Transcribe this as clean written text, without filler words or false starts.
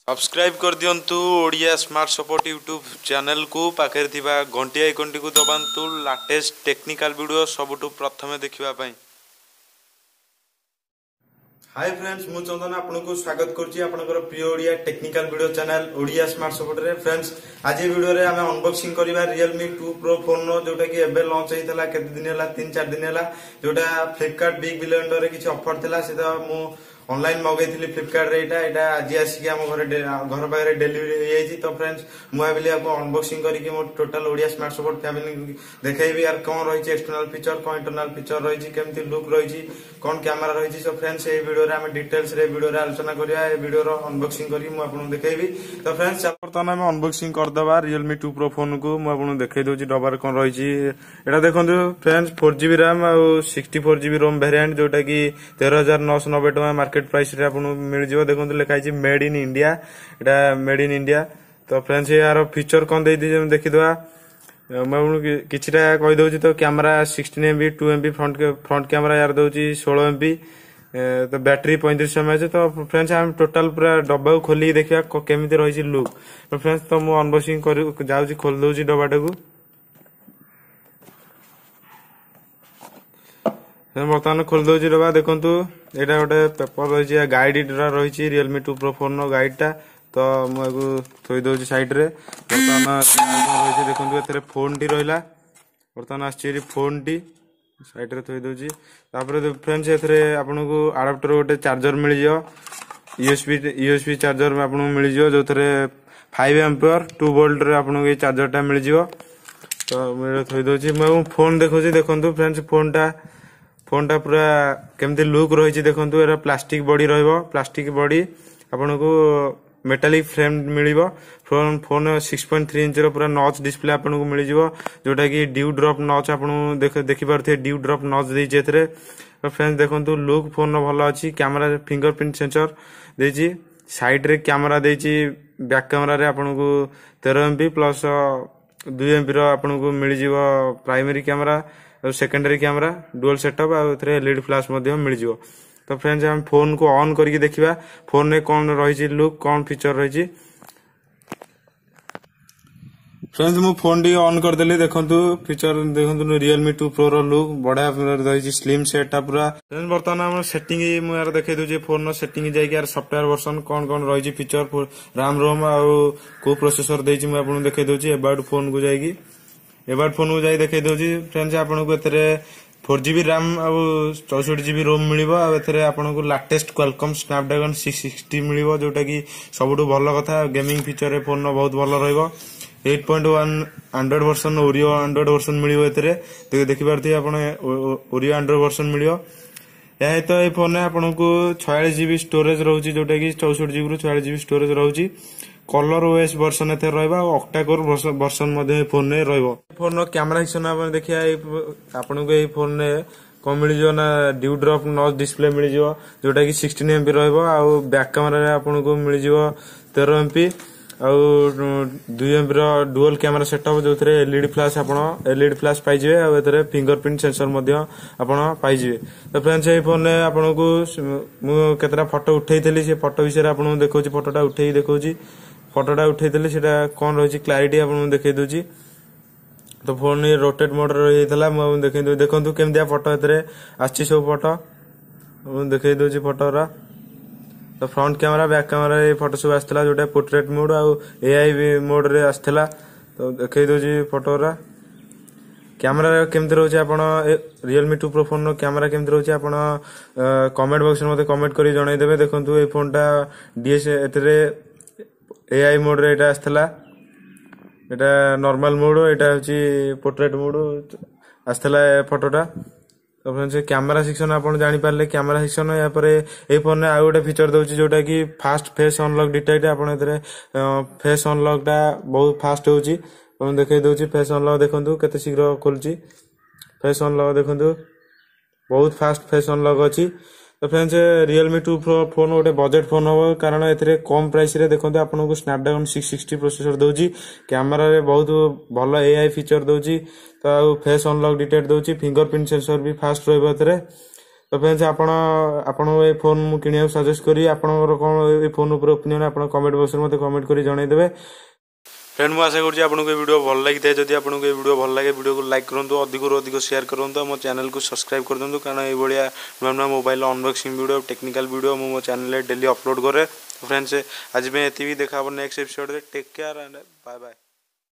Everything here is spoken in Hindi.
सब्सक्राइब कर दियंतु Odia smart support YouTube channel को पाखे थिबा घंटी आइकन को दबांतु लेटेस्ट टेक्निकल वीडियो सबुठु प्रथमे देखिबा पई। हाय फ्रेंड्स मु चंदन आपनको स्वागत करछि आपनकर प्रिय Odia technical video channel Odia smart support रे। फ्रेंड्स आज ये वीडियो रे हमें अनबॉक्सिंग करिबा Realme 2 Pro फोन नो जोटा कि एबे लॉन्च हेतला केते दिन हला 3-4 दिन हला जोटा फ्लिपकार्ट बिग बिलियन रे किछि ऑफर थिला सेटा मु ऑनलाइन मगैथिली फ्लिपकार्ट रे एटा आज आसी हम घर पाखे डेलीवरी हो जाइए। तो फ्रेंड्स मुझे आपको अनबॉक्सिंग करके मो total Odia smart support family देखैबी यार कौन रही एक्सटर्नल फीचर कौन इंटरनल फीचर रही केमती लुक रही कौन कैमरा रही। सो फ्रेंड्स ये वीडियो रे हम डिटेल्स रे वीडियो रे आलोचना करिया ए वीडियो रो अनबॉक्सिंग करी मु आपन देखैबी। तो फ्रेंड्स बर्तमान हम अनबॉक्सिंग कर दबा Realme 2 Pro फोन को मु आपन देखै दोची डबार कोन रही एटा देखंतु फ्रेंड्स 4GB RAM आ 64GB ROM वेरिएंट जोटा कि 13990 टका मार्केट प्राइस रे आपन मिल जिवो। देखंतु लिखा छि made in India Etah made in India. तो फ्रेंड्स यार फीचर कोन देइ दी देखि दवा मैं किछटा कहि दउची। तो camera 16MP 2MP front camera यार दउची 16MP तो बैटरी 35 mAh। तो फ्रेंड्स हम टोटल पूरा डब्बा खोली देखिया केमिति रही छि लुक। तो फ्रेंड्स तो मु अनबॉक्सिंग कर जाउची खोल दउची डब्बाटा को। बर्तमान खोल दउची डब्बा देखंतु एटा गोटे पेपर रही गाइड रही Realme 2 Pro फोन नो गाइडटा। तो मुझे थोई दउची साइड रे। बर्तमान रही देखंतु एथरे फोन टी रहिला बर्तमान आछि फोन टी साइड रे थोई दउची। तापर फ्रेंड्स एथरे आपन को अडाप्टर गोटे चार्जर मिल जियो USB चार्जर में आपन मिल जियो जो थरे 5 एम्पियर 2 वोल्ट रे आपन को चार्जरटा मिल जियो। तो मैं थोई दउची मैं फोन देखोची देखंतु फ्रेंड्स फोनटा पूरा केमती लुक रही देखंतु एरा प्लास्टिक बॉडी रहइबो प्लास्टिक बॉडी आपन को मेटालिक फ्रेम मिलिबो। फोन 6.3 इंच रो पूरा नॉच डिस्प्ले आपन को मिल जिवो जोटा कि ड्यू ड्रॉप नॉच आपन देखि पारथे ड्यू ड्रॉप नॉच देइ जेथरे। तो फ्रेंड्स देखंतु लुक फोन भलो अछि कैमरा फिंगरप्रिंट सेंसर देछि साइड रे कैमरा देछि बैक कैमरा रे आपन को 13MP प्लस 2MP रो आपन को मिल जिवो प्राइमरी कैमरा और सेकेंडरी कैमरा डुअल सेटअप आ एथरे एलईडी फ्लैश मध्ये मिल जिवो। तो फ्रेंड्स हम फोन को ऑन करके देखिबा फोन में कौन रही लुक कौन फीचर रही। फ्रेंड्स मु फोन टी ऑन कर देली देखंतु फीचर देखंतु Realme 2 Pro रो लुक बड़ा रही स्लिम सेटटा पूरा। फ्रेंड्स बर्तमान हम सेटिंग मु यार देखै दोची फोन नो सेटिंग जाई के यार सॉफ्टवेयर वर्जन कौन कौन रही फीचर RAM ROM आ को प्रोसेसर देछि मु आपन देखै दोची अबाउट फोन को जाई एबाउट फोन को जाई देखै दोची। फ्रेंड्स आपन को एथरे 4GB RAM और 64GB ROM मिलिबो आ एथरे आपन को लेटेस्ट क्वालकॉम स्नैपड्रैगन 660 मिलिबो जोटा कि सबुठु भलो कथा गेमिंग फीचर रे फोन नो बहुत भलो रहइबो। 8.1 Android version Oreo Android version मिलिबो एथरे देखि पारथि आपन ओरियो एंड्रॉइड वर्जन मिलिबो। या तो ए फोन में आपन को 46GB स्टोरेज रहउची जोटा कि 64GB रु 46GB स्टोरेज रहउची। कलर ओएस वर्जन एथे रहइबा और ऑक्टा कोर वर्जन मध्ये फोन ने रहइबो। फोन नो कैमरा हिसन आपन देखिया आपन को ए फोन ने कम मिल जो ना ड्यू ड्रॉप नॉच डिस्प्ले मिल जो जोटा कि 16MP रहइबो आ बैक कैमरा रे आपन को मिल जिवो 13MP और 2MP रो डुअल कैमरा सेटअप जो थरे एलईडी फ्लैश आपन एलईडी फ्लैश पाई जिवे आ एथरे फिंगरप्रिंट सेंसर मध्ये आपन पाई जिवे। तो फ्रेंड्स ए फोन ने आपन को मु केतरा फोटो उठैतली से फोटो विषय आपन देखौची फोटोटा उठै देखौची फोटोटा उठैतली सेटा कोन रही क्लैरिटी आपन देखै दोची। तो फोन ने रोटेट मोड रही थला मु देखै दो देखंतु केमदिया फोटो एतरे आछि सब फोटो मु देखै दोची फोटोरा। तो फ्रंट कैमरा बैक कैमरा ए फोटो सब आस्तला जोटा पोर्ट्रेट मोड आ एआई मोड रे आस्तला। तो देखै दोची फोटोरा कैमरा केमति रहउची आपन Realme 2 Pro फोन नो कैमरा केमति रहउची आपन कमेंट बॉक्स में कमेंट करी जणाई देबे। देखंतु ए फोनटा डीएस एतरे एआई मोड रे एटा आस्तला एटा नॉर्मल मोड एटा होची पोर्ट्रेट मोड आस्तला फोटोटा। तो फ्रेंड्स कैमरा सेक्शन आपन जानि पारले कैमरा सेक्शन या पर ए फोन ने आ गोटे फीचर दउची जोटा कि फास्ट फेस अनलॉक डिटेक्ट आपन एतरे फेस अनलॉकटा बहुत फास्ट होची आपन देखै दउची फेस अनलॉक देखंतु केते शीघ्र खोलची फेस अनलॉक देखंतु बहुत फास्ट फेस अनलॉक अछि। तो फ्रेंड्स Realme 2 Pro फोन गोटे बजेट फोन हो कारण एथरे कम प्राइस रे देखंतु आपन को स्नैपड्रैगन 660 प्रोसेसर दउची कैमरा रे बहुत भलो एआई फीचर दउची। तो फेस अनलॉक डिटेक्ट दउची फिंगरप्रिंट सेंसर भी फास्ट रहबो एथरे। तो फ्रेंड्स आपण ए फोन मु किनिया सजेस्ट करी आपनकर कोन ए फोन ऊपर ओपिनियन आपण कमेंट बॉक्स में मते कमेंट करी जणाई देबे। फ्रेंड मुझे आशा करुँच आपको ये वीडियो भल लगी था। जदि आपको ये वीडियो भल लगे वीडियो को लाइक करूँ, अधिक शेयर करूँ, मो चैनल को सब्सक्राइब कर दूँ, कारण ये नुआ नुआ mobile unboxing video technical video मो चैनल डेली अपलोड करे। फ्रेंड्स आज में ये देखा next episode take care and bye bye.